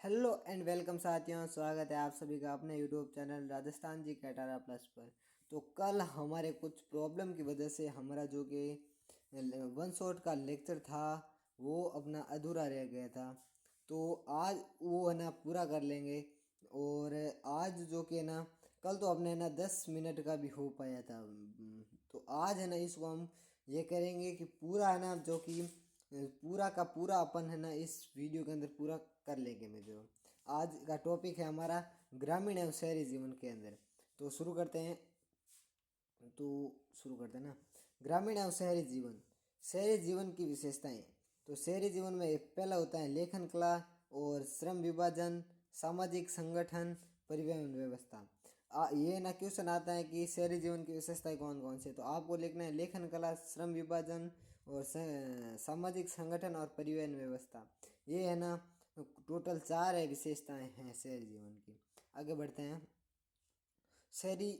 Hello and welcome साथियों, स्वागत है आप सभी का अपने यूट्यूब चैनल राजस्थान जी कैटारा प्लस पर। तो कल हमारे कुछ प्रॉब्लम की वजह से हमारा जो कि वन शॉट का लेक्चर था वो अपना अधूरा रह गया था। तो आज वो है ना पूरा कर लेंगे। और आज जो कि है ना, कल तो अपने ना 10 मिनट का भी हो पाया था। तो आज है ना इसको हम ये करेंगे कि पूरा है ना जो कि पूरा का पूरा अपन है ना इस वीडियो के अंदर पूरा कर लेंगे। मैं जो आज का टॉपिक है हमारा ग्रामीण एवं शहरी जीवन के अंदर। तो शुरू करते हैं। तो शुरू करते हैं ना, ग्रामीण एवं शहरी जीवन। शहरी जीवन की विशेषताएं। तो शहरी जीवन में एक पहला होता है लेखन कला और श्रम विभाजन, सामाजिक संगठन, परिवहन व्यवस्था। ये ना क्वेश्चन आता है कि शहरी जीवन की विशेषताएं कौन कौन सी है। तो आपको लिखना है लेखन कला, श्रम विभाजन और सामाजिक संगठन और परिवहन व्यवस्था। ये है ना टोटल 4 है विशेषताएं हैं शहरी जीवन की। आगे बढ़ते हैं। शहरी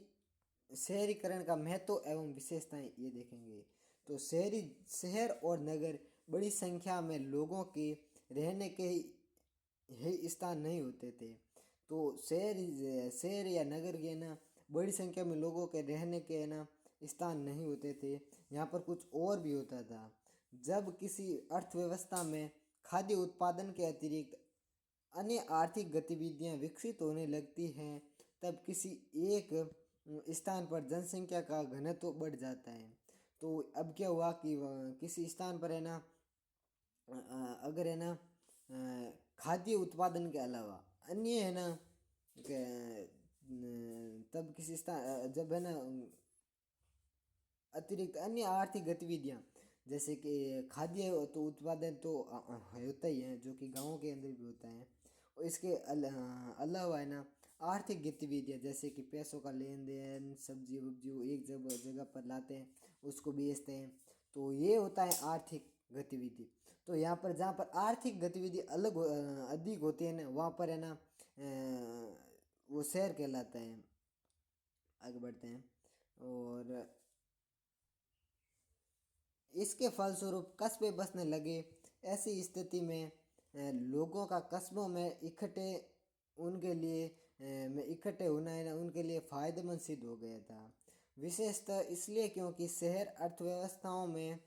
शहरीकरण का महत्व एवं विशेषताएं ये देखेंगे। तो शहर और नगर बड़ी संख्या में लोगों के रहने के ही स्थान नहीं होते थे। तो शहर या नगर के ना बड़ी संख्या में लोगों के रहने के ना स्थान नहीं होते थे। यहाँ पर कुछ और भी होता था। जब किसी अर्थव्यवस्था में खाद्य उत्पादन के अतिरिक्त अन्य आर्थिक गतिविधियां विकसित होने लगती हैं, तब किसी एक स्थान पर जनसंख्या का घनत्व बढ़ जाता है। तो अब क्या हुआ कि किसी स्थान पर है ना अगर है ना खाद्य उत्पादन के अलावा अन्य है ना तब किसी स्थान जब है ना अतिरिक्त अन्य आर्थिक गतिविधियां जैसे कि खाद्य तो उत्पादन तो होता ही है, जो कि गाँव के अंदर भी होता है। और इसके अलावा है ना आर्थिक गतिविधियां जैसे कि पैसों का लेन देन, सब्जी वब्जी वो एक जगह जगह पर लाते हैं, उसको बेचते हैं। तो ये होता है आर्थिक गतिविधि। तो यहाँ पर जहाँ पर आर्थिक गतिविधि अधिक होती है ना, वहाँ पर है ना वो शहर कहलाता है। आगे बढ़ते हैं। और इसके फलस्वरूप कस्बे बसने लगे। ऐसी स्थिति में लोगों का कस्बों में इकट्ठे होना है ना उनके लिए फायदेमंद सिद्ध हो गया था। विशेषतः इसलिए क्योंकि शहर अर्थव्यवस्थाओं में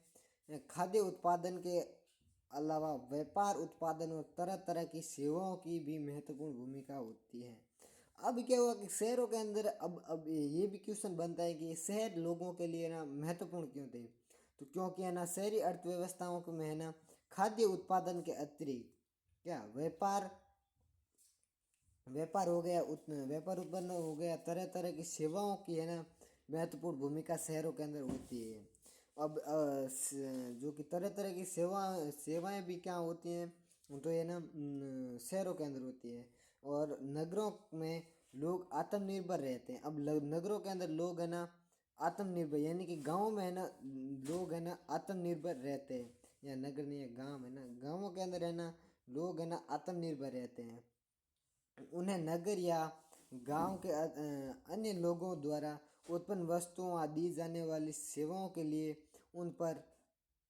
खाद्य उत्पादन के अलावा व्यापार उत्पादन और तरह तरह की सेवाओं की भी महत्वपूर्ण भूमिका होती है। अब क्या हुआ कि शहरों के अंदर अब ये भी क्वेश्चन बनता है कि शहर लोगों के लिए ना महत्वपूर्ण क्यों थे। तो क्योंकि है ना शहरी अर्थव्यवस्थाओं को में है ना खाद्य उत्पादन के अतिरिक्त क्या व्यापार व्यापार हो गया, व्यापार उत्पन्न हो गया, तरह तरह की सेवाओं की है ना महत्वपूर्ण भूमिका शहरों के अंदर होती है। अब जो कि तरह तरह की सेवाएं भी क्या होती हैं, तो ये ना शहरों के अंदर होती है। और नगरों में लोग आत्मनिर्भर रहते हैं। अब नगरों के अंदर लोग है ना आत्मनिर्भर, यानी कि गाँव में है ना लोग है ना आत्मनिर्भर रहते हैं। या नगर नहीं है, गाँव है ना, गाँवों के अंदर है ना लोग है ना आत्मनिर्भर रहते हैं। उन्हें नगर या गांव के अन्य लोगों द्वारा उत्पन्न वस्तुओं आदि दी जाने वाली सेवाओं के लिए उन पर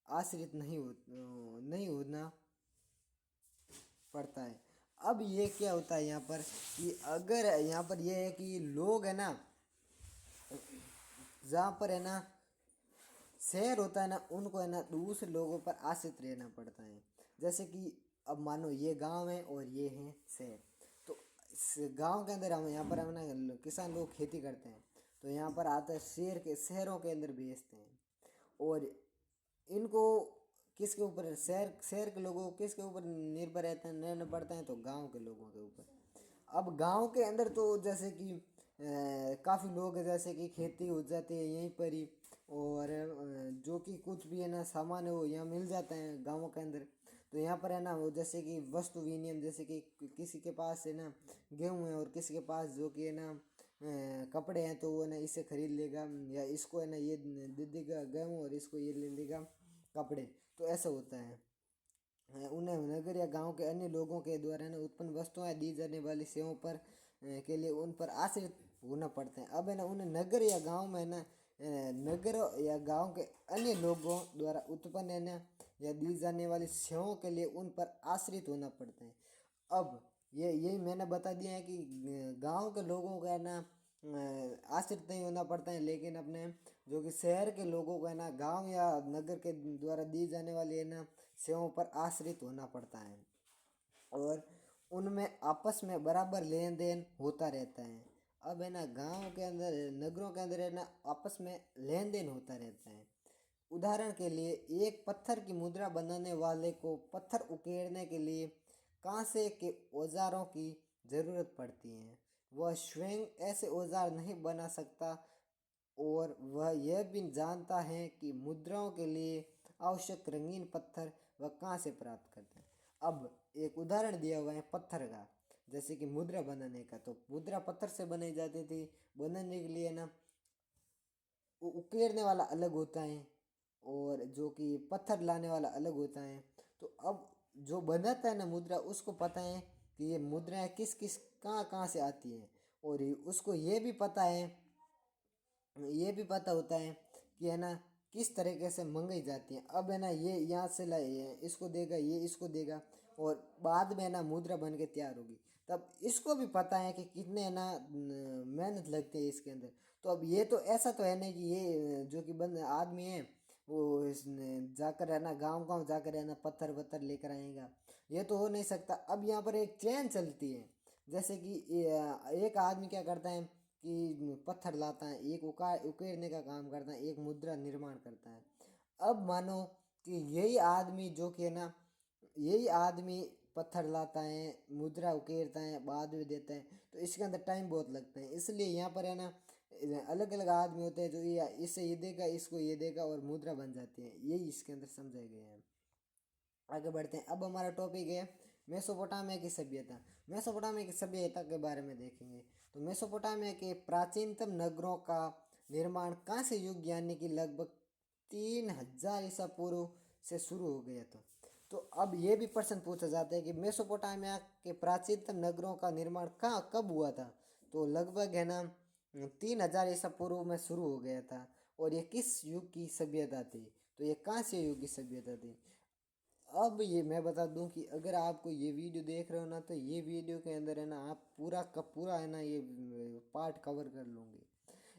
आश्रित नहीं होना पड़ता है। अब ये क्या होता है यहाँ पर कि अगर यहाँ पर ये है कि लोग है ना जहाँ पर है ना शहर होता है ना उनको है ना दूसरे लोगों पर आश्रित रहना पड़ता है। जैसे कि अब मानो ये गांव है और ये है शहर। तो गांव के अंदर हम यहाँ पर हम ना किसान लोग खेती करते हैं, तो यहाँ पर आते हैं शहरों के अंदर बेचते हैं। और इनको किसके ऊपर शहर के लोगों को किसके ऊपर निर्भर रहना पड़ता है, तो गांव के लोगों के ऊपर। अब गांव के अंदर तो जैसे कि काफ़ी लोग हैं, जैसे कि खेती हो जाती है यहीं पर ही। और जो कि कुछ भी है ना सामान है वो यहाँ मिल जाता है गाँवों के अंदर। तो यहाँ पर है ना वो जैसे कि वस्तु विनिमय, जैसे कि किसी के पास है ना गेहूँ है और किसी के पास जो कि है ना कपड़े हैं, तो वो है ना इसे खरीद लेगा, या इसको है ना ये दे देगा गेहूँ और इसको ये ले लेगा कपड़े। तो ऐसा होता है। उन्हें नगर या गांव के अन्य लोगों के द्वारा ना उत्पन्न वस्तुएं दी जाने वाली सेवाओं पर के लिए उन पर आश्रित होना पड़ता है। अब है ना उन्हें नगर या गांव में ना नगर या गांव के अन्य लोगों द्वारा उत्पन्न है ना या दी जाने वाली सेवाओं के लिए उन पर आश्रित होना पड़ता है। अब ये यही मैंने बता दिया है कि गांव के लोगों का है ना आश्रित नहीं होना पड़ता है, लेकिन अपने जो कि शहर के लोगों को है ना गांव या नगर के द्वारा दी जाने वाली है ना सेवाओं पर आश्रित होना पड़ता है। और उनमें आपस में बराबर लेन देन होता रहता है। अब है ना गांव के अंदर नगरों के अंदर है ना आपस में लेन देन होता रहता है। उदाहरण के लिए एक पत्थर की मुद्रा बनाने वाले को पत्थर उकेरने के लिए कांसे के औजारों की जरूरत पड़ती है। वह स्वयं ऐसे औजार नहीं बना सकता और वह यह भी जानता है कि मुद्राओं के लिए आवश्यक रंगीन पत्थर वह कहाँ से प्राप्त करते हैं। अब एक उदाहरण दिया हुआ है पत्थर का, जैसे कि मुद्रा बनाने का, तो मुद्रा पत्थर से बनाई जाती थी। बनाने के लिए ना उकेरने वाला अलग होता है और जो कि पत्थर लाने वाला अलग होता है। तो अब जो बनाता है ना मुद्रा, उसको पता है कि ये मुद्राएं किस किस कहाँ कहाँ से आती हैं, और उसको ये भी पता होता है कि है ना किस तरीके से मंगाई जाती है। अब है ना ये यहाँ से लाए इसको देगा, ये इसको देगा, और बाद में है ना मुद्रा बन के तैयार होगी। तब इसको भी पता है कि कितने है ना मेहनत लगती है इसके अंदर। तो अब ये तो ऐसा तो है नहीं कि ये जो कि बंद आदमी है वो जाकर है ना गाँव गाँव जाकर है ना पत्थर वत्थर लेकर आएगा, ये तो हो नहीं सकता। अब यहाँ पर एक चेन चलती है, जैसे कि एक आदमी क्या करता है कि पत्थर लाता है, एक उकेरने का काम करता है, एक मुद्रा निर्माण करता है। अब मानो कि यही आदमी पत्थर लाता है, मुद्रा उकेरता है, बाद में देता है, तो इसके अंदर टाइम बहुत लगता है। इसलिए यहाँ पर है ना अलग अलग आदमी होते हैं जो ये इससे ये देगा, इसको ये देगा, और मुद्रा बन जाती है। यही इसके अंदर समझाए गए हैं। आगे बढ़ते हैं। अब हमारा टॉपिक है मेसोपोटामिया की सभ्यता। मेसोपोटामिया की सभ्यता के बारे में देखेंगे। तो मेसोपोटामिया के प्राचीनतम नगरों का निर्माण कांस्य युग यानी कि लगभग 3000 ईसा पूर्व से शुरू हो गया था। तो अब ये भी प्रश्न पूछा जाता है कि मेसोपोटामिया के प्राचीनतम नगरों का निर्माण कहाँ कब हुआ था। तो लगभग है ना 3000 ईसा पूर्व में शुरू हो गया था। और ये किस युग की सभ्यता थी? तो ये कांस्य युग की सभ्यता थी। अब ये मैं बता दूं कि अगर आपको ये वीडियो देख रहे हो ना, तो ये वीडियो के अंदर है ना आप पूरा का पूरा है ना ये पार्ट कवर कर लूँगी।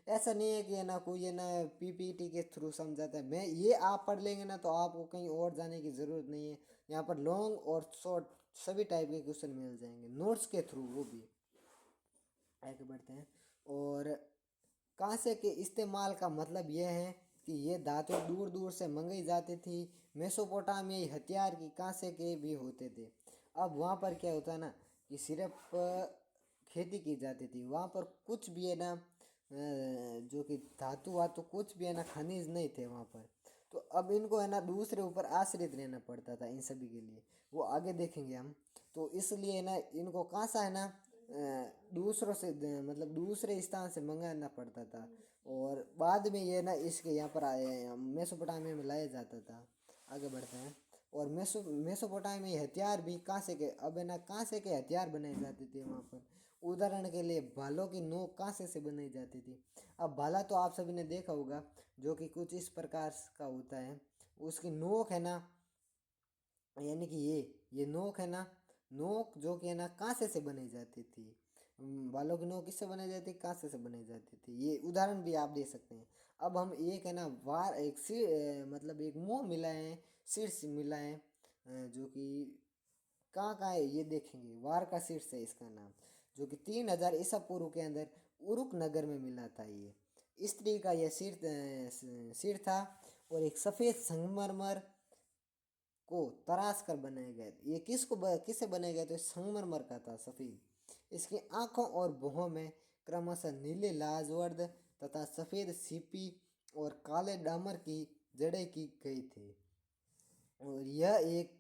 ऐसा नहीं है कि है ना कोई है ना पीपीटी के थ्रू समझाता है। मैं ये आप पढ़ लेंगे ना तो आपको कहीं और जाने की ज़रूरत नहीं है। यहाँ पर लॉन्ग और शॉर्ट सभी टाइप के क्वेश्चन मिल जाएंगे नोट्स के थ्रू, वो भी। आगे बढ़ते हैं। और कांसे के इस्तेमाल का मतलब यह है कि ये धातु दूर दूर से मंगाई जाती थी। मेसोपोटामियाई हथियार की कांसे के भी होते थे। अब वहाँ पर क्या होता है ना कि सिर्फ खेती की जाती थी, वहाँ पर कुछ भी है ना जो कि धातु वातु कुछ भी है ना खनिज नहीं थे वहाँ पर। तो अब इनको है ना दूसरे ऊपर आश्रित रहना पड़ता था इन सभी के लिए, वो आगे देखेंगे हम। तो इसलिए है ना इनको कहाँ सा है ना दूसरों से मतलब दूसरे स्थान से मंगाना पड़ता था, और बाद में ये ना इसके यहाँ पर आए मेसोपोटामिया में लाया जाता था। आगे बढ़ते हैं। और मेसोपोटामिया हथियार भी कांसे के, अब है ना कांसे के हथियार बनाए जाते थे वहाँ पर। उदाहरण के लिए भालों की नोक कांसे से बनाई जाती थी। अब भाला तो आप सभी ने देखा होगा, जो कि कुछ इस प्रकार का होता है। उसकी नोक है ना, यानी कि ये नोक है ना, नोक जो कि है ना कांसे से बनाई जाती थी। बालों की नोक किससे बनाई जाती थी? कांसे से बनाई जाती थी। ये उदाहरण भी आप दे सकते हैं। अब हम एक है ना वार एक सिर मतलब एक मुंह मिलाए हैं, शीर्ष मिलाए हैं, जो कि कहाँ है ये देखेंगे। वार का शीर्ष है इसका नाम, जो कि 3000 ईसा पूर्व के अंदर उरुक नगर में मिला था। ये स्त्री का यह सिर था, और एक सफ़ेद संगमरमर को तराश कर बनाए गए। ये किससे बनाए गए? तो संगमरमर का था, सफ़ेद। इसकी आंखों और भुहों में क्रमशः नीले लाजवर्द तथा सफ़ेद सीपी और काले डामर की जड़ें की गई थी, और यह एक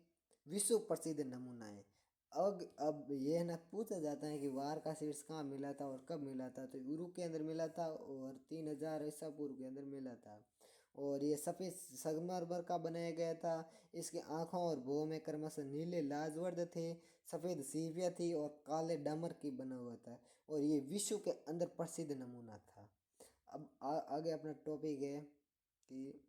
विश्व प्रसिद्ध नमूना है। अब यह ना पूछा जाता है कि वार का शीर्ष कहाँ मिला था और कब मिला था। तो यूरोप के अंदर मिला था, और 3000 ईसा पूर्व के अंदर मिला था। और ये सफ़ेद संगमरमर का बनाया गया था। इसकी आँखों और भुहों में क्रमशः नीले लाजवर्द थे, सफ़ेद सीपियाँ थी, और काले डामर की बना हुआ था, और ये विश्व के अंदर प्रसिद्ध नमूना था। अब आगे अपना टॉपिक है कि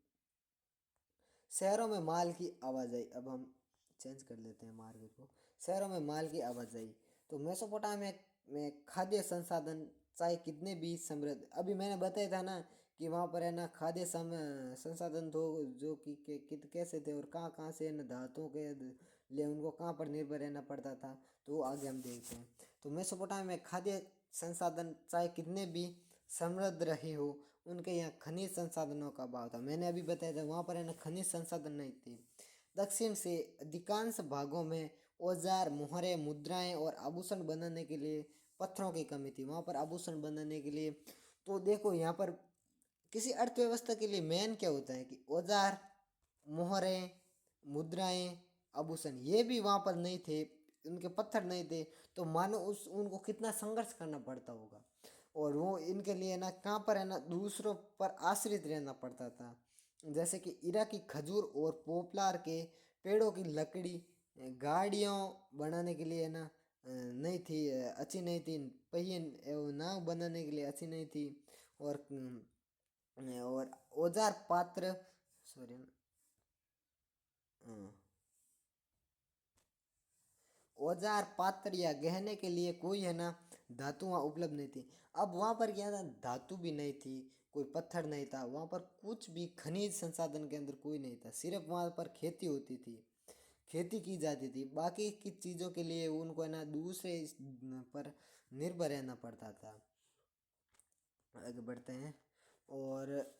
शहरों में माल की आवाजाही। अब हम चेंज कर लेते हैं मार्ग को। शहरों में माल की आवाजाही। तो मेसोपोटामिया में खाद्य संसाधन चाहे कितने भी समृद्ध, अभी मैंने बताया था ना कि वहाँ पर है ना खाद्य संसाधन तो जो कि कैसे थे और कहाँ कहाँ से न धातुओं के लिए उनको कहाँ पर निर्भर रहना पड़ता था, तो वो आगे हम देखते हैं। तो मेसोपोटामिया में खाद्य संसाधन चाहे कितने भी समृद्ध रहे हो, उनके यहाँ खनिज संसाधनों का अभाव था। मैंने अभी बताया था वहाँ पर है ना खनिज संसाधन नहीं थे। दक्षिण से अधिकांश भागों में औजार, मोहरे, मुद्राएं और आभूषण बनाने के लिए पत्थरों की कमी थी। वहाँ पर आभूषण बनाने के लिए, तो देखो यहाँ पर किसी अर्थव्यवस्था के लिए मेन क्या होता है कि औजार, मोहरे, मुद्राएं, आभूषण, ये भी वहाँ पर नहीं थे, उनके पत्थर नहीं थे, तो मानो उनको कितना संघर्ष करना पड़ता होगा। और वो इनके लिए ना कहाँ पर है ना दूसरों पर आश्रित रहना पड़ता था। जैसे कि इराकी खजूर और पोपलार के पेड़ों की लकड़ी गाड़ियों बनाने के लिए ना नहीं थी, अच्छी नहीं थी। पहिए एवं नाव बनाने के लिए अच्छी नहीं थी। और औजार पात्र, सॉरी, औजार पात्र या गहने के लिए कोई है ना धातु वहाँ उपलब्ध नहीं थी। अब वहाँ पर क्या था, धातु भी नहीं थी, कोई पत्थर नहीं था, वहाँ पर कुछ भी खनिज संसाधन के अंदर कोई नहीं था, सिर्फ वहाँ पर खेती होती थी, खेती की जाती थी। बाकी की चीज़ों के लिए उनको है ना दूसरे पर निर्भर रहना पड़ता था। आगे बढ़ते हैं। और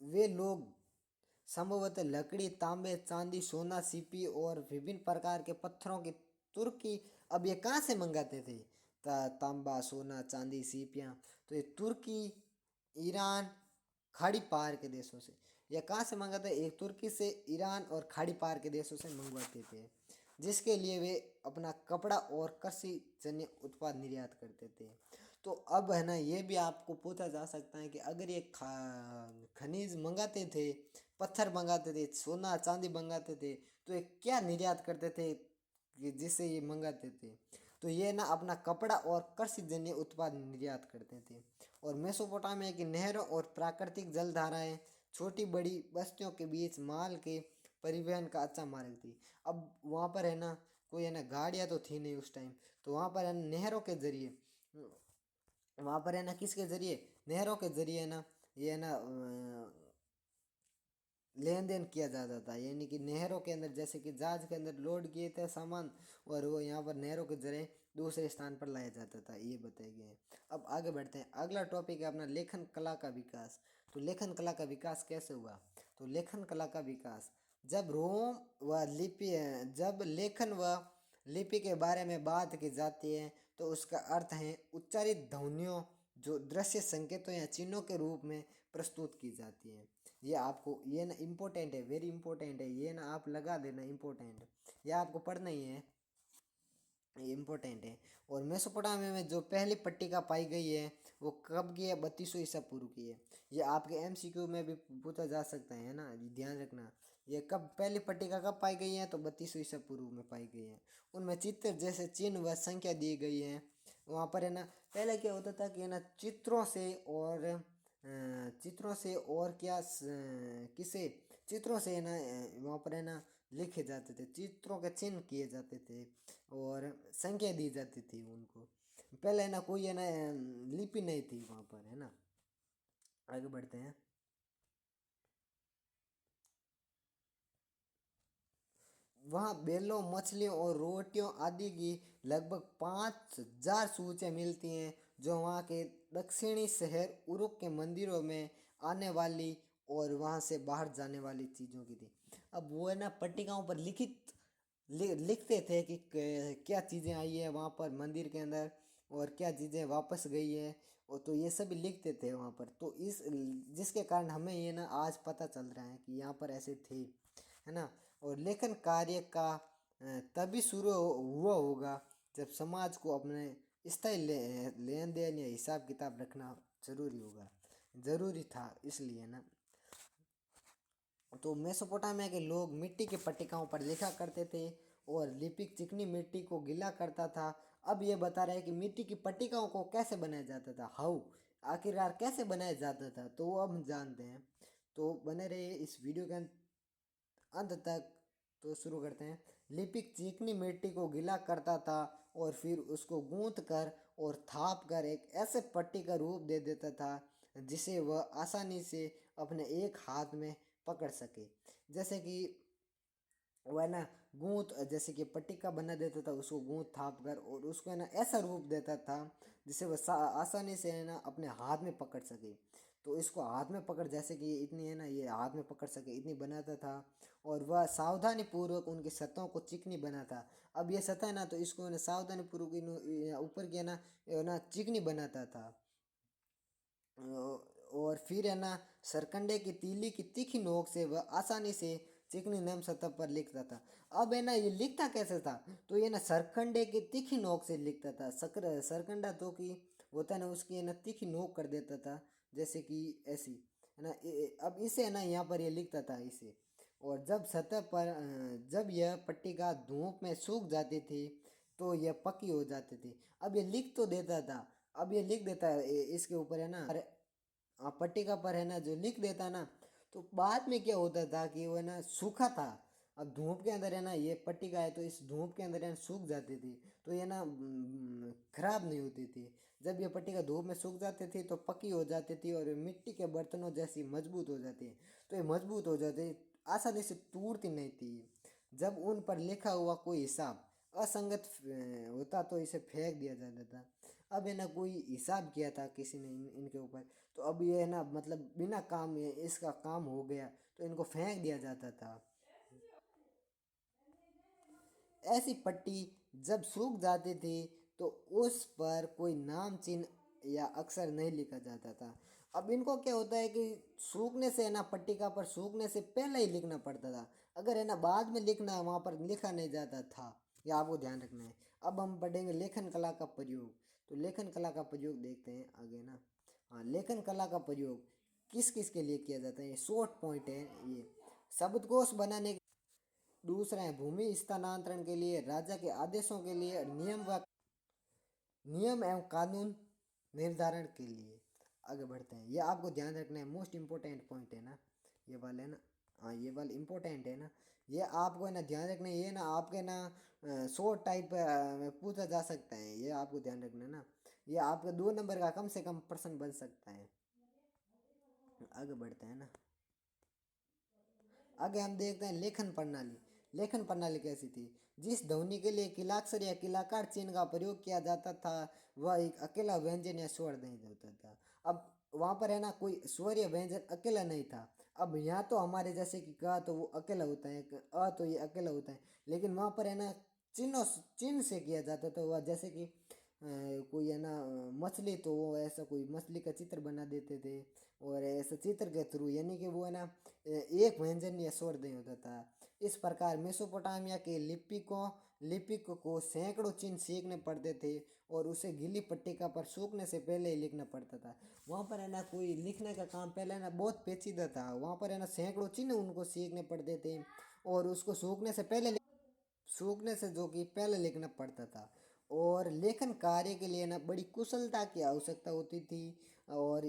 वे लोग संभवतः लकड़ी, तांबे, चांदी, सोना, सीपी और विभिन्न प्रकार के पत्थरों की तुर्की, अब ये कहाँ से मंगाते थे तांबा, सोना, चांदी, सीपियाँ, तो ये तुर्की, ईरान, खाड़ी पार के देशों से। यह कहाँ से मंगाते, एक तुर्की से, ईरान और खाड़ी पार के देशों से मंगवाते थे, जिसके लिए वे अपना कपड़ा और कृषि जन्य उत्पाद निर्यात करते थे। तो अब है ना ये भी आपको पूछा जा सकता है कि अगर ये खनिज मंगाते थे, पत्थर मंगाते थे, सोना चांदी मंगाते थे, तो ये क्या निर्यात करते थे कि जिससे ये मंगाते थे, तो ये ना अपना कपड़ा और कृषि जन्य उत्पाद निर्यात करते थे। और मेसोपोटामिया की नहरों और प्राकृतिक जलधाराएं छोटी बड़ी बस्तियों के बीच माल के परिवहन का अच्छा मार्ग थी। अब वहाँ पर है ना कोई है ना गाड़ियाँ तो थी नहीं उस टाइम, तो वहाँ पर है ना नहरों के जरिए, वहाँ पर है ना किसके जरिए, नहरों के जरिए ना ये है ना लेन देन किया जाता था। यानी कि नहरों के अंदर, जैसे कि जहाज के अंदर लोड किए थे सामान, और वो यहाँ पर नहरों के जरिए दूसरे स्थान पर लाया जाता था, ये बताए गए हैं। अब आगे बढ़ते हैं। अगला टॉपिक है अपना लेखन कला का विकास। तो लेखन कला का विकास कैसे हुआ, तो लेखन कला का विकास जब रोम व लिपि, जब लेखन व लिपि के बारे में बात की जाती है तो उसका अर्थ है उच्चारित ध्वनियों जो दृश्य संकेतों या चिन्हों के रूप में प्रस्तुत की जाती है। ये आपको ये ना इम्पोर्टेंट है, वेरी इंपॉर्टेंट है, ये ना आप लगा देना इम्पोर्टेंट, ये आपको पढ़ना ही है, इम्पोर्टेंट है। और मेसोपोटामिया में जो पहली पट्टिका पाई गई है वो कब की है, 3200 ईसा पूर्व की है। ये आपके एमसीक्यू में भी पूछा जा सकता है ना, ध्यान रखना। ये कब पहली पट्टिका कब पाई गई है, तो 3200 ईसा पूर्व में पाई गई है। उनमें चित्र जैसे चिन्ह व संख्या दी गई है। वहाँ पर है ना पहले क्या होता था कि है ना चित्रों से और क्या किसे चित्रों से है ना वहाँ पर है ना लिखे जाते थे, चित्रों के चिन्ह किए जाते थे और संख्या दी जाती थी उनको। पहले है ना कोई है ना लिपि नहीं थी वहाँ पर, है ना। आगे बढ़ते हैं। वहाँ बैलों, मछलियों और रोटियों आदि की लगभग 5000 सूचें मिलती हैं जो वहाँ के दक्षिणी शहर उरुक के मंदिरों में आने वाली और वहाँ से बाहर जाने वाली चीज़ों की थी। अब वो है ना पट्टिकाओं पर लिखते थे कि क्या चीज़ें आई है वहाँ पर मंदिर के अंदर और क्या चीज़ें वापस गई है, और तो ये सभी लिखते थे वहाँ पर। तो इस जिसके कारण हमें ये ना आज पता चल रहा है कि यहाँ पर ऐसे थे, है ना। और लेखन कार्य का तभी शुरू हुआ होगा जब समाज को अपने स्थायी लेन देन या हिसाब किताब रखना जरूरी होगा, जरूरी था इसलिए ना। तो मेसोपोटामिया के लोग मिट्टी के पट्टिकाओं पर लिखा करते थे और लिपिक चिकनी मिट्टी को गीला करता था। अब ये बता रहे हैं कि मिट्टी की पट्टिकाओं को कैसे बनाया जाता था, हाउ, आखिरकार कैसे बनाया जाता था, तो वो अब हम जानते हैं। तो बने रहिए इस वीडियो के अंत तक। तो शुरू करते हैं। लिपिक चिकनी मिट्टी को गीला करता था और फिर उसको गूंथ कर और थाप कर एक ऐसे पट्टी का रूप दे देता था जिसे वह आसानी से अपने एक हाथ में पकड़ सके। जैसे कि वो है ना गूंथ, जैसे कि पट्टी का बना देता था उसको गूंथ थाप कर और उसको है ना ऐसा रूप देता था जिसे वह आसानी से है ना अपने हाथ में पकड़ सके। तो इसको हाथ में पकड़, जैसे कि इतनी है ना ये हाथ में पकड़ सके इतनी बनाता था। और वह सावधानी पूर्वक उनकी सतहों को चिकनी बनाता। अब ये सतह है ना तो इसको है ना सावधानी पूर्वक ऊपर की है ना चिकनी बनाता था। और फिर है ना सरकंडे की तीली की तीखी नोक से वह आसानी से चिकनी नम सतह पर लिखता था। अब है ना ये लिखता कैसे था, तो ये ना सरकंडे की तीखी नोक से लिखता था। सरकंडा तो की होता है ना उसकी है ना तीखी नोक कर देता था, जैसे कि ऐसी है ना अब इसे है ना यहाँ पर ये लिखता था इसे। और जब सतह पर जब यह पट्टिका धूप में सूख जाती थी तो यह पक्की हो जाती थी। अब ये लिख तो देता था, अब ये लिख देता है इसके ऊपर है ना पट्टिका पर है ना जो लिख देता ना, तो बाद में क्या होता था कि वो है ना सूखा था। अब धूप के अंदर है ना ये पट्टिका है तो इस धूप के अंदर है ना सूख जाती थी, तो ये ना खराब नहीं होती थी। जब ये पट्टिका धूप में सूख जाती थी तो पक्की हो जाती थी और मिट्टी के बर्तनों जैसी मजबूत हो जाती है। तो ये मजबूत हो जाती, आसानी से टूटती नहीं थी। जब उन पर लिखा हुआ कोई हिसाब असंगत होता तो इसे फेंक दिया जाता था। अब है ना कोई हिसाब किया था किसी ने इनके ऊपर, तो अब ये है ना मतलब बिना काम ये इसका काम हो गया तो इनको फेंक दिया जाता था। ऐसी पट्टी जब सूख जाती थी तो उस पर कोई नाम चिन्ह या अक्षर नहीं लिखा जाता था। अब इनको क्या होता है कि सूखने से है ना पट्टिका पर सूखने से पहले ही लिखना पड़ता था। अगर है ना बाद में लिखना वहाँ पर लिखा नहीं जाता था, यह आपको ध्यान रखना है। अब हम पढ़ेंगे लेखन कला का प्रयोग। तो लेखन कला का प्रयोग देखते हैं आगे ना। हाँ, लेखन कला का प्रयोग किस किस के लिए किया जाता है, ये शॉर्ट पॉइंट है ये। शब्दकोश बनाने, दूसरा है भूमि स्थानांतरण के लिए, राजा के आदेशों के लिए, नियम एवं कानून निर्धारण के लिए। आगे बढ़ते हैं, ये आपको ध्यान रखना है, मोस्ट इम्पोर्टेंट पॉइंट है ना ये वाले है ना। हाँ, ये वाले इम्पोर्टेंट है ना, ये आपको है ना ध्यान रखना है। ये ना आपके ना शॉर्ट टाइप में पूछा जा सकता है, ये आपको ध्यान रखना है ना। ये आपके 2 नंबर का कम से कम प्रश्न बन सकता है। आगे बढ़ते हैं ना, आगे हम देखते हैं लेखन प्रणाली। लेखन प्रणाली कैसी थी, जिस ध्वनि के लिए किलाक्षर या किलाकार चिन्ह का प्रयोग किया जाता था वह एक अकेला व्यंजन या स्वर नहीं होता था। अब वहाँ पर है ना कोई स्वर या व्यंजन अकेला नहीं था। अब यहाँ तो हमारे जैसे कि का तो वो अकेला होता है, अ तो ये अकेला होता है, लेकिन वहाँ पर है ना चिन्हों चिन्ह से किया जाता था। वह जैसे कि कोई है ना मछली, तो वो ऐसा कोई मछली का चित्र बना देते थे और ऐसे चित्र के थ्रू यानी कि वो है ना एक व्यंजन या स्वर नहीं होता था। इस प्रकार मेसोपोटामिया के लिपिक को सैकड़ों चिन्ह सीखने पड़ते थे और उसे गीली पट्टिका पर सूखने से पहले ही लिखना पड़ता था। वहाँ पर है ना कोई लिखने का काम पहले ना बहुत पेचीदा था, वहाँ पर है ना सैकड़ों चिन्ह उनको सीखने पड़ते थे और उसको सूखने से जो कि पहले लिखना पड़ता था। और लेखन कार्य के लिए ना बड़ी कुशलता की आवश्यकता होती थी और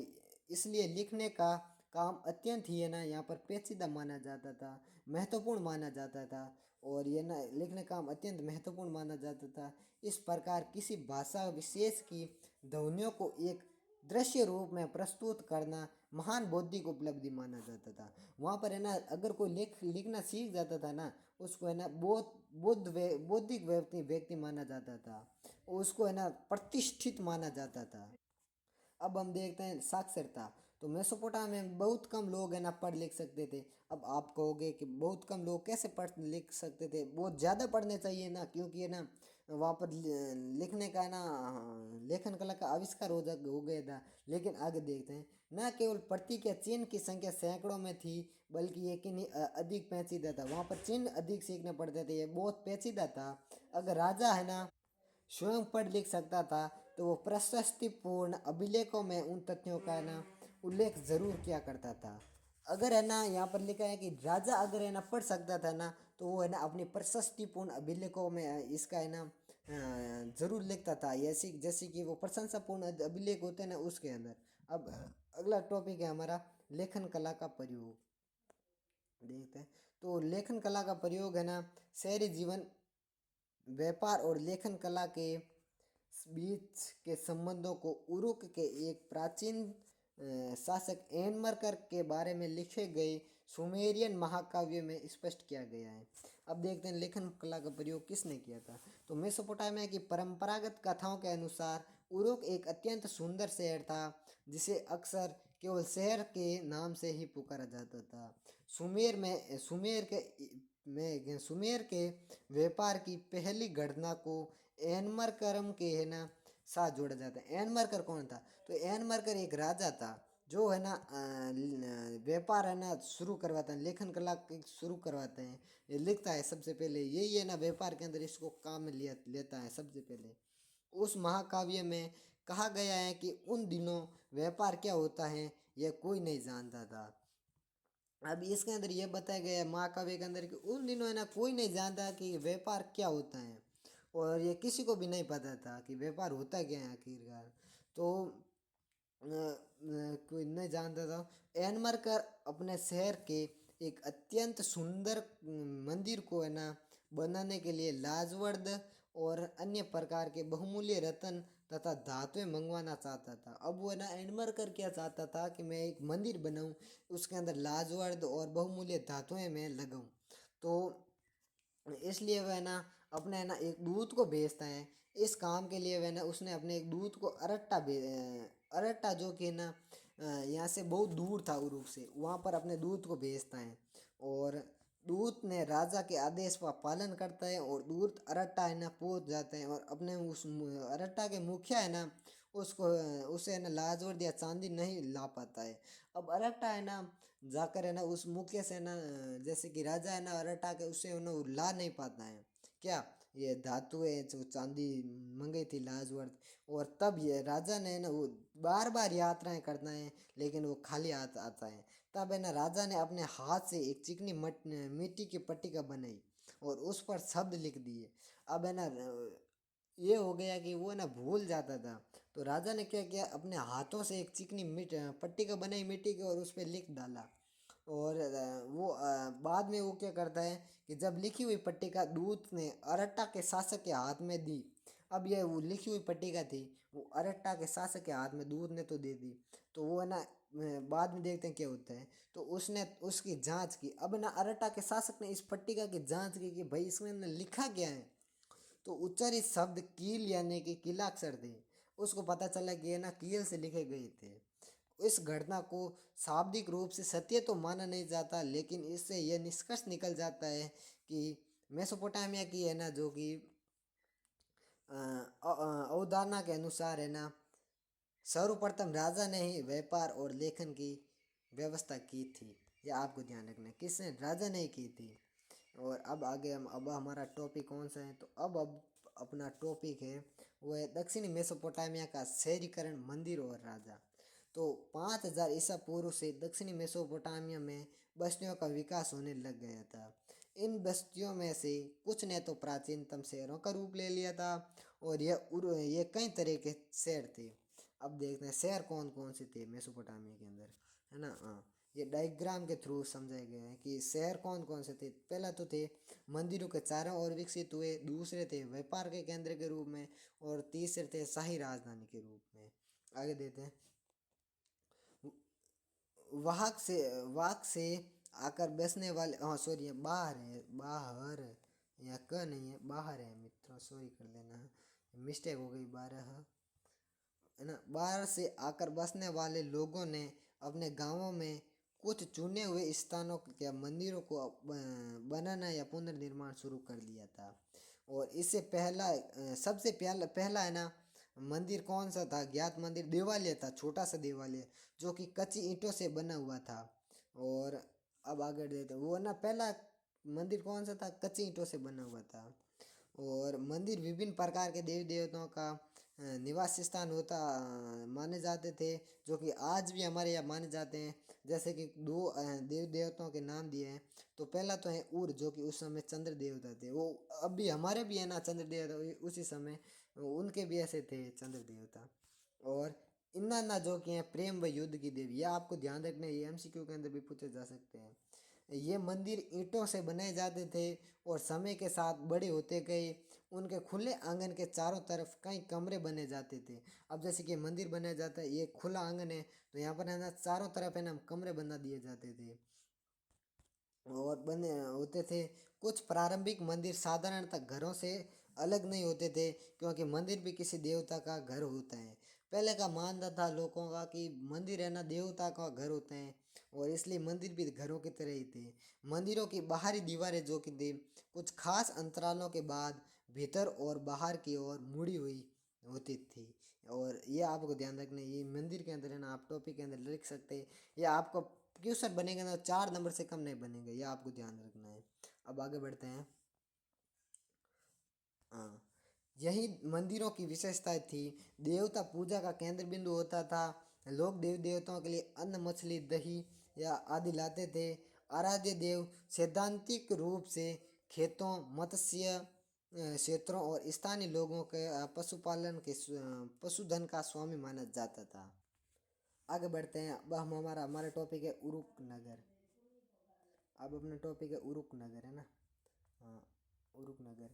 इसलिए लिखने का काम अत्यंत ही है ना यहाँ पर पेचीदा माना जाता था, महत्वपूर्ण माना जाता था। और ये ना लिखने का काम अत्यंत महत्वपूर्ण माना जाता था। इस प्रकार किसी भाषा विशेष की ध्वनियों को एक दृश्य रूप में प्रस्तुत करना महान बौद्धिक उपलब्धि माना जाता था। वहाँ पर है ना अगर कोई लिखना सीख जाता था ना उसको है ना बौद्धिक व्यक्ति माना जाता था, उसको है ना प्रतिष्ठित माना जाता था। अब हम देखते हैं साक्षरता। तो मेसोपोटामिया में बहुत कम लोग है ना पढ़ लिख सकते थे। अब आप कहोगे कि बहुत कम लोग कैसे पढ़ लिख सकते थे, बहुत ज़्यादा पढ़ने चाहिए ना, क्योंकि है ना वहाँ पर लिखने का ना लेखन कला का आविष्कार हो गया था। लेकिन आगे देखते हैं, न केवल प्रतीक या चिन्ह की संख्या सैकड़ों में थी बल्कि ये कि अधिक पेचीदा था। वहाँ पर चिन्ह अधिक सीखने पड़ते थे, ये बहुत पेचीदा था। अगर राजा है ना स्वयं पढ़ लिख सकता था तो वो प्रशस्तिपूर्ण अभिलेखों में उन तथ्यों का ना उल्लेख जरूर किया करता था। अगर है ना यहाँ पर लिखा है कि राजा अगर है ना पढ़ सकता था ना तो वो है ना अपनी प्रशस्तिपूर्ण अभिलेखों में इसका है ना जरूर लिखता था, ऐसी जैसे कि वो प्रशंसापूर्ण अभिलेख होते हैं ना उसके अंदर। अब अगला टॉपिक है हमारा लेखन कला का प्रयोग, देखते हैं। तो लेखन कला का प्रयोग है ना शहरी जीवन, व्यापार और लेखन कला के बीच के संबंधों को उरुक के एक प्राचीन शासक एनमरकर के बारे में लिखे गए सुमेरियन महाकाव्य में स्पष्ट किया गया है। अब देखते हैं लेखन कला का प्रयोग किसने किया था। तो मेसोपोटामिया की परंपरागत कथाओं के अनुसार उरुक एक अत्यंत सुंदर शहर था जिसे अक्सर केवल शहर के नाम से ही पुकारा जाता था। सुमेर के व्यापार की पहली घटना को एनमरकरम के है ना साथ जोड़ा जाता है। एनमरकर कौन था? तो एनमरकर एक राजा था जो है ना व्यापार है ना शुरू करवाता है, लेखन कला शुरू करवाते हैं, ये लिखता है सबसे पहले, यही है ना व्यापार के अंदर इसको काम में लेता है सबसे पहले। उस महाकाव्य में कहा गया है कि उन दिनों व्यापार क्या होता है यह कोई नहीं जानता था। अब इसके अंदर यह बताया गया है महाकाव्य के अंदर कि उन दिनों है ना कोई नहीं जानता कि व्यापार क्या होता है, और ये किसी को भी नहीं पता था कि व्यापार होता क्या है आखिरकार। तो कोई नहीं जानता था। एनमरकर अपने शहर के एक अत्यंत सुंदर मंदिर को है ना बनाने के लिए लाजवर्द और अन्य प्रकार के बहुमूल्य रत्न तथा धातुएं मंगवाना चाहता था। अब वो है ना एनमरकर क्या चाहता था कि मैं एक मंदिर बनाऊं, उसके अंदर लाजवर्द और बहुमूल्य धातुएं मैं लगाऊं। तो इसलिए वह ना अपने है ना एक दूत को भेजता है इस काम के लिए। वह ना उसने अपने एक दूत को अरट्टा जो कि ना यहाँ से बहुत दूर था उरुक से, वहाँ पर अपने दूत को भेजता है और दूत ने राजा के आदेश का पालन करता है और दूत अरट्टा है ना पहुँच जाते हैं और अपने उस अरट्टा के मुखिया है ना उसको उसे है ना लाजवर्द या चांदी नहीं ला पाता है। अब अरट्टा है ना जाकर है ना उस मुखिया से ना जैसे कि राजा है ना अरट्टा के उसे है ना वो ला नहीं पाता है क्या, ये धातु है जो चांदी मंगई थी लाजवर्द। और तब ये राजा ने ना वो बार बार यात्राएं करता है लेकिन वो खाली हाथ आता है। तब है ना राजा ने अपने हाथ से एक चिकनी मिट्टी की पट्टिका बनाई और उस पर शब्द लिख दिए। अब है ना ये हो गया कि वो ना भूल जाता था, तो राजा ने क्या किया अपने हाथों से एक चिकनी पट्टिका बनाई मिट्टी की और उस पर लिख डाला। और बाद में वो क्या करता है कि जब लिखी हुई पट्टिका दूत ने अरट्टा के शासक के हाथ में दी। अब ये वो लिखी हुई पट्टिका थी वो अरट्टा के शासक के हाथ में दूत ने तो दे दी। तो वो है ना बाद में देखते हैं क्या होता है। तो उसने उसकी जांच की। अब ना अरट्टा के शासक ने इस पट्टिका की जांच की कि भाई इसमें ना लिखा क्या है। तो उच्चारित शब्द कील यानी कि किलाक्षर थे। उसको पता चला कि ये ना कील से लिखे गए थे। इस घटना को शाब्दिक रूप से सत्य तो माना नहीं जाता लेकिन इससे यह निष्कर्ष निकल जाता है कि मेसोपोटामिया की है ना जो कि अवधारणा के अनुसार है ना सर्वप्रथम राजा ने ही व्यापार और लेखन की व्यवस्था की थी। यह आपको ध्यान रखना है किसने, राजा ने ही की थी। और अब आगे हम अब हमारा टॉपिक कौन सा है, तो अब अपना टॉपिक है वो है दक्षिणी मेसोपोटामिया का शहरीकरण, मंदिर और राजा। तो 5000 ईसा पूर्व से दक्षिणी मेसोपोटामिया में बस्तियों का विकास होने लग गया था। इन बस्तियों में से कुछ ने तो प्राचीनतम शहरों का रूप ले लिया था और ये कई तरह के शहर थे। अब देखते हैं शहर कौन कौन से थे मेसोपोटामिया के अंदर, है ना। हाँ, ये डायग्राम के थ्रू समझाया गया है कि शहर कौन कौन से थे। पहला तो थे मंदिरों के चारों ओर विकसित हुए, दूसरे थे व्यापार के केंद्र के रूप में और तीसरे थे शाही राजधानी के रूप में। आगे देते हैं वाक से आकर बसने वाले, हाँ सॉरी बाहर है, बाहर या क नहीं है, बाहर है मित्रों, सॉरी कर लेना, मिस्टेक हो गई। बारह है ना, बाहर से आकर बसने वाले लोगों ने अपने गांवों में कुछ चुने हुए स्थानों या मंदिरों को बनाना या पुनर्निर्माण शुरू कर दिया था। और इससे पहला सबसे पहला है ना मंदिर कौन सा था, ज्ञात मंदिर देवालय था, छोटा सा देवालय जो कि कच्ची ईंटों से बना हुआ था। और अब आगे देते वो ना पहला मंदिर कौन सा था, कच्ची ईंटों से बना हुआ था। और मंदिर विभिन्न प्रकार के देवी देवताओं का निवास स्थान माने जाते थे, जो कि आज भी हमारे यहाँ माने जाते हैं। जैसे कि दो देवी देवताओं के नाम दिए हैं। तो पहला तो है उर जो कि उस समय चंद्र देवता थे, वो अब भी हमारे भी है ना चंद्र देवता, उसी समय उनके भी ऐसे थे चंद्र देवता। और इन्ना ना जो कि है प्रेम व युद्ध की देवी, यह आपको ध्यान रखना है, ये एमसीक्यू के अंदर भी पूछे जा सकते हैं। ये मंदिर ईंटों से बनाए जाते थे और समय के साथ बड़े होते गए। उनके खुले आंगन के चारों तरफ कई कमरे बने जाते थे। अब जैसे कि मंदिर बनाया जाता है, ये खुला आंगन है, तो यहाँ पर है ना चारों तरफ है ना कमरे बना दिए जाते थे और बने होते थे। कुछ प्रारंभिक मंदिर साधारणतः घरों से अलग नहीं होते थे, क्योंकि मंदिर भी किसी देवता का घर होता है। पहले का मानना था लोगों का कि मंदिर है ना देवता का घर होते हैं, और इसलिए मंदिर भी घरों की तरह ही थे। मंदिरों की बाहरी दीवारें जो कि थी, कुछ खास अंतरालों के बाद भीतर और बाहर की ओर मुड़ी हुई होती थी। और ये आपको ध्यान रखना है, ये मंदिर के अंदर है ना, आप टॉपिक के अंदर लिख सकते हैं। ये आपको क्वेश्चन बनेगा ना, 4 नंबर से कम नहीं बनेगा, ये आपको ध्यान रखना है। अब आगे बढ़ते हैं। हाँ, यही मंदिरों की विशेषताएं थी। देवता पूजा का केंद्र बिंदु होता था। लोग देवी देवताओं के लिए अन्न, मछली, दही या आदि लाते थे। आराध्य देव सैद्धांतिक रूप से खेतों, मत्स्य क्षेत्रों और स्थानीय लोगों के पशुपालन के पशुधन का स्वामी माना जाता था। आगे बढ़ते हैं। अब हम हमारा टॉपिक है उरुक नगर। अब अपना टॉपिक है उरुक नगर, है ना। हाँ, उरुक नगर।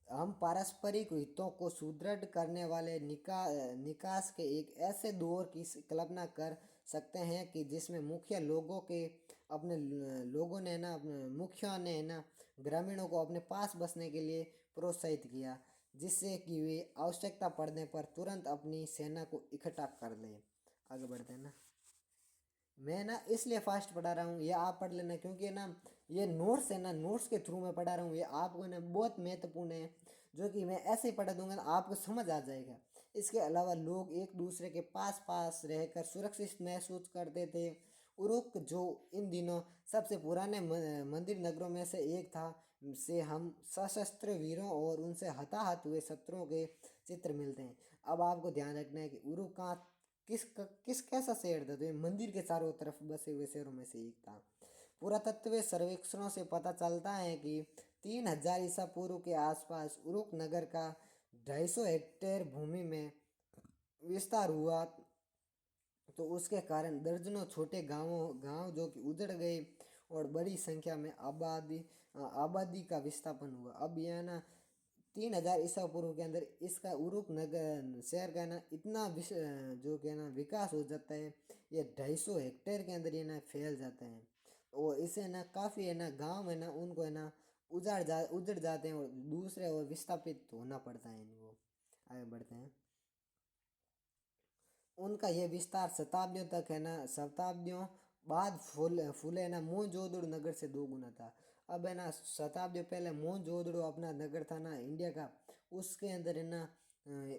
हम पारस्परिक हितों को सुदृढ़ करने वाले निकास के एक ऐसे दौर की कल्पना कर सकते हैं कि जिसमें मुख्य लोगों के अपने लोगों ने ना अपने मुखिया ने ना ग्रामीणों को अपने पास बसने के लिए प्रोत्साहित किया, जिससे कि वे आवश्यकता पड़ने पर तुरंत अपनी सेना को इकट्ठा कर लें। आगे बढ़ते हैं ना। मैं ना इसलिए फास्ट पढ़ा रहा हूँ, ये आप पढ़ लेना, क्योंकि ना ये नोट्स है ना, नोट्स के थ्रू मैं पढ़ा रहा हूँ, ये आपको ना बहुत महत्वपूर्ण है। जो कि मैं ऐसे ही पढ़ा दूंगा ना, आपको समझ आ जाएगा। इसके अलावा लोग एक दूसरे के पास पास रहकर सुरक्षित महसूस करते थे। उरुक जो इन दिनों सबसे पुराने मंदिर नगरों में से एक था, से हम सशस्त्र वीरों और उनसे हताहत हुए शत्रुओं के चित्र मिलते हैं। अब आपको ध्यान रखना है कि उरुक कहाँ किस कैसा शहर था, तो ये मंदिर के चारों तरफ बसे हुए शहरों में से एक था। पुरातत्व सर्वेक्षणों से पता चलता है कि 3000 ईसा पूर्व के आसपास उरुक नगर का 250 हेक्टेयर भूमि में विस्तार हुआ। तो उसके कारण दर्जनों छोटे गांव जो कि उजड़ गए और बड़ी संख्या में आबादी का विस्थापन हुआ। अब यह ना 3000 ईसा पूर्व के अंदर इसका उरुक नगर शहर का ना इतना जो कि ना विकास हो जाता है, ये 250 हेक्टेयर के अंदर ये ना फैल जाता है। और इसे ना काफ़ी है ना गांव है ना उनको है ना उजड़ जाते हैं और दूसरे और विस्थापित होना पड़ता है इनको। आगे बढ़ते हैं। उनका यह विस्तार शताब्दियों तक है ना, शताब्दियों बाद फूले ना मोहनजोदड़ो नगर से 2 गुना था। अब है ना शताब्दियों पहले मोहनजोदड़ो अपना नगर था ना इंडिया का, उसके अंदर है ना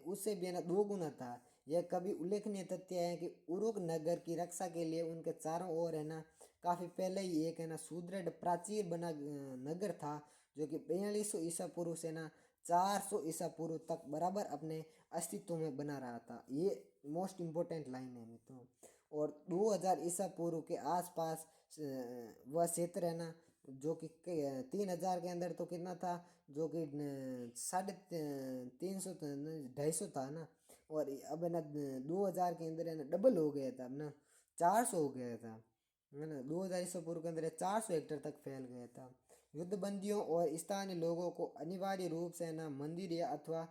उससे भी है ना 2 गुना था। यह कभी उल्लेखनीय तथ्य है कि उरुक नगर की रक्षा के लिए उनके चारों ओर है ना काफ़ी पहले ही एक है ना सुदृढ़ प्राचीर बना नगर था, जो कि 4200 ईसा पूर्व से ना 400 ईसा पूर्व तक बराबर अपने अस्तित्व में बना रहा था। ये मोस्ट इम्पोर्टेंट लाइन है मित्रों। और 2000 ईसा पूर्व के आसपास वह क्षेत्र है ना, जो कि 3000 के अंदर तो कितना था, जो कि 350 250 था ना। और अब है ना 2000 के अंदर है ना डबल हो गया था, अब ना 400 हो गया था, है ना। 2000 ईसा पूर्व के अंदर 400 हेक्टेयर तक फैल गया था। युद्धबंदियों और स्थानीय लोगों को अनिवार्य रूप से ना मंदिर या अथवा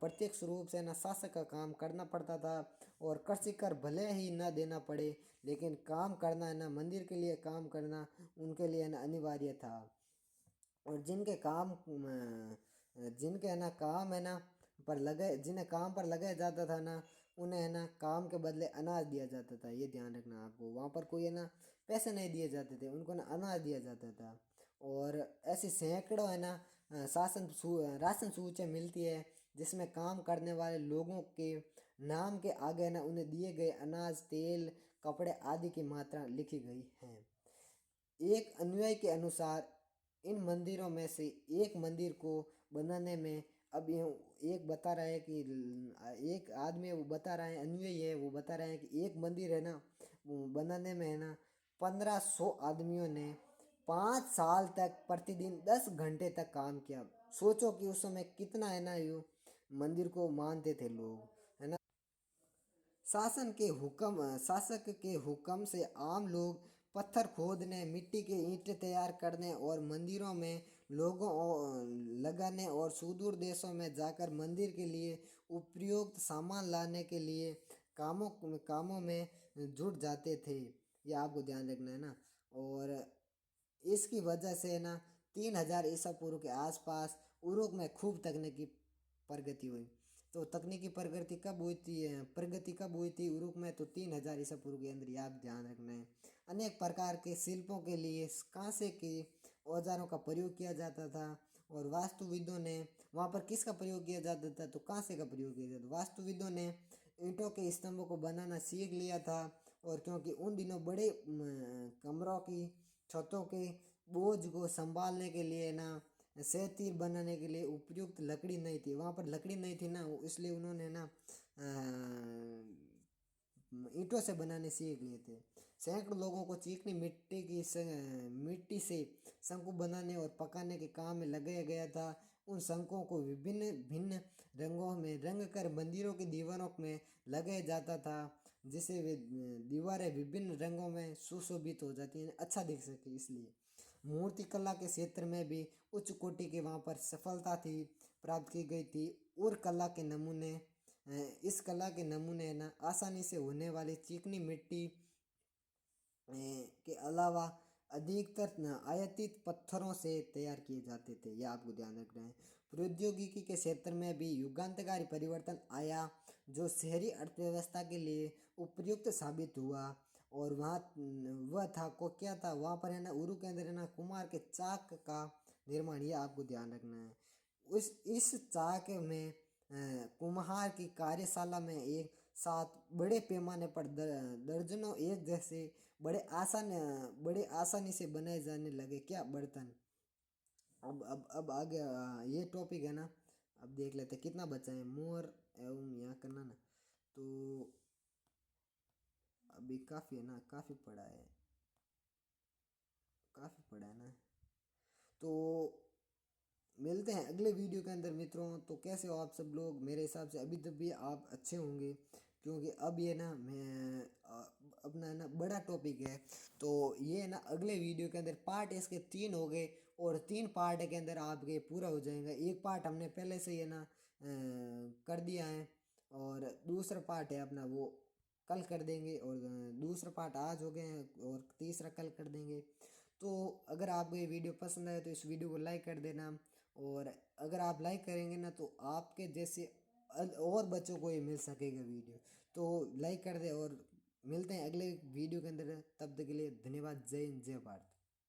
प्रत्यक्ष रूप से ना शासक का काम करना पड़ता था। और कृषि कर भले ही न देना पड़े, लेकिन काम करना है ना मंदिर के लिए काम करना उनके लिए ना अनिवार्य था। और जिनके है ना काम है ना पर लगे जिन्हें काम पर लगाया जाता था ना, उन्हें है ना काम के बदले अनाज दिया जाता था। ये ध्यान रखना आपको, वहाँ पर कोई है ना पैसे नहीं दिए जाते थे, उनको ना अनाज दिया जाता था। और ऐसी सैकड़ों है ना राशन सूचियाँ मिलती है, जिसमें काम करने वाले लोगों के नाम के आगे ना उन्हें दिए गए अनाज, तेल, कपड़े आदि की मात्रा लिखी गई है। एक अनुयायी के अनुसार इन मंदिरों में से एक मंदिर को बनाने में, अब ये एक बता रहा है कि एक आदमी है वो बता रहा है, अनुयायी है वो बता रहा है कि एक मंदिर है ना वो बनाने में है ना 1500 आदमियों ने 5 साल तक प्रतिदिन 10 घंटे तक काम किया। सोचो कि उस समय कितना है ना यो मंदिर को मानते थे लोग, है ना। शासक के हुक्म से आम लोग पत्थर खोदने, मिट्टी के ईंटें तैयार करने और मंदिरों में लोगों लगाने और सुदूर देशों में जाकर मंदिर के लिए उपयुक्त सामान लाने के लिए कामों कामों में जुट जाते थे। ये आपको ध्यान रखना है ना। और इसकी वजह से ना 3000 ईसा पूर्व के आसपास उरुक में खूब तकनीकी प्रगति हुई। तो तकनीकी प्रगति कब हुई थी उरुक में? तो 3000 ईसा पूर्व के अंदर। याद ध्यान रखना है। अनेक प्रकार के शिल्पों के लिए कांसे के औजारों का प्रयोग किया जाता था। और वास्तुविदों ने वहाँ पर किसका प्रयोग किया जाता था? तो कांसे का प्रयोग किया जाता था। वास्तुविदों ने ईंटों के स्तंभों को बनाना सीख लिया था। और क्योंकि उन दिनों बड़े कमरों की छतों के बोझ को संभालने के लिए ना सेतीर बनाने के लिए उपयुक्त लकड़ी नहीं थी। वहाँ पर लकड़ी नहीं थी ना, इसलिए उन्होंने ना ईंटों से बनाने सीख लिए थे। सैकड़ों लोगों को चिकनी मिट्टी से शंकु बनाने और पकाने के काम में लगाया गया था। उन शंकों को विभिन्न भिन्न रंगों में रंग कर मंदिरों की दीवारों में लगाया जाता था, जिससे वे दीवारें विभिन्न रंगों में सुशोभित हो जाती हैं, अच्छा दिख सके इसलिए। मूर्ति कला के क्षेत्र में भी उच्च कोटि के वहाँ पर सफलता थी प्राप्त की गई थी। और इस कला के नमूने ना आसानी से होने वाली चिकनी मिट्टी के अलावा अधिकतर आयातित पत्थरों से तैयार किए जाते थे। यह आपको ध्यान रखना है। प्रौद्योगिकी के क्षेत्र में भी युगांतकारी परिवर्तन आया, जो शहरी अर्थव्यवस्था के लिए उपयुक्त साबित हुआ। और वह था को क्या था वहाँ पर है ना उरु के अंदर है ना कुम्हार के चाक का निर्माण। यह आपको ध्यान रखना है। इस चाक में कुम्हार की कार्यशाला में एक साथ बड़े पैमाने पर दर्जनों एक जैसे बड़े आसानी से बनाए जाने लगे क्या बर्तन। अब आगे ये टॉपिक है ना, अब देख लेते कितना बचा है। मोर एवं यहाँ करना ना, तो अभी काफ़ी है ना, काफ़ी पड़ा है ना। तो मिलते हैं अगले वीडियो के अंदर मित्रों। तो कैसे हो आप सब लोग? मेरे हिसाब से अभी तक भी आप अच्छे होंगे, क्योंकि अब ये ना मैं अपना है ना बड़ा टॉपिक है। तो ये है ना अगले वीडियो के अंदर पार्ट इसके 3 हो गए, और 3 पार्ट के अंदर आपके पूरा हो जाएगा। एक पार्ट हमने पहले से ये ना कर दिया है, और दूसरा पार्ट है अपना वो कल कर देंगे, और दूसरा पार्ट आज हो गए हैं, और तीसरा कल कर देंगे। तो अगर आपको ये वीडियो पसंद आए तो इस वीडियो को लाइक कर देना। और अगर आप लाइक करेंगे ना तो आपके जैसे और बच्चों को ये मिल सकेगा वीडियो। तो लाइक कर दे, और मिलते हैं अगले वीडियो के अंदर। तब तक के लिए धन्यवाद। जय हिंद, जय भारत।